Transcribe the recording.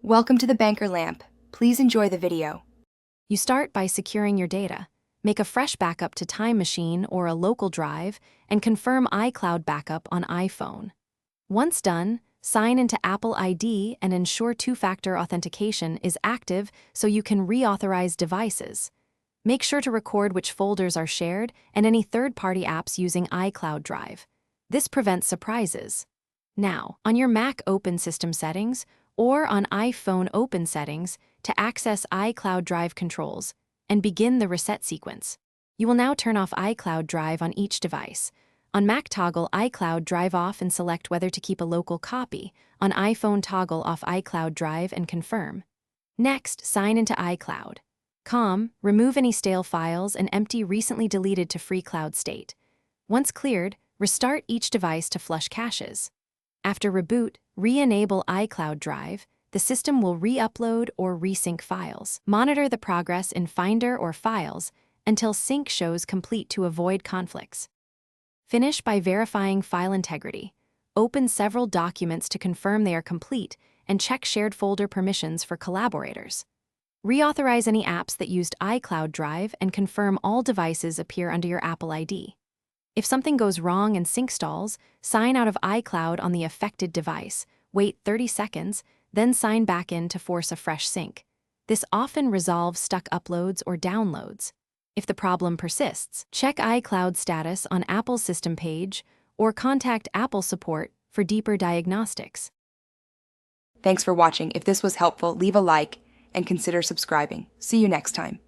Welcome to the Banker Lamp. Please enjoy the video. You start by securing your data. Make a fresh backup to Time Machine or a local drive, and confirm iCloud backup on iPhone. Once done, sign into Apple ID and ensure two-factor authentication is active so you can reauthorize devices. Make sure to record which folders are shared and any third-party apps using iCloud Drive. This prevents surprises. Now, on your Mac, open System Settings, or on iPhone, open Settings to access iCloud Drive controls and begin the reset sequence. You will now turn off iCloud Drive on each device. On Mac, toggle iCloud Drive off and select whether to keep a local copy. On iPhone, toggle off iCloud Drive and confirm. Next, sign into iCloud. Remove any stale files and empty recently deleted to free cloud state. Once cleared, restart each device to flush caches. After reboot, re-enable iCloud Drive. The system will re-upload or resync files. Monitor the progress in Finder or Files until sync shows complete to avoid conflicts. Finish by verifying file integrity. Open several documents to confirm they are complete and check shared folder permissions for collaborators. Reauthorize any apps that used iCloud Drive and confirm all devices appear under your Apple ID. If something goes wrong and sync stalls, sign out of iCloud on the affected device, wait 30 seconds, then sign back in to force a fresh sync. This often resolves stuck uploads or downloads. If the problem persists, check iCloud status on Apple's system page or contact Apple support for deeper diagnostics. Thanks for watching. If this was helpful, leave a like and consider subscribing. See you next time.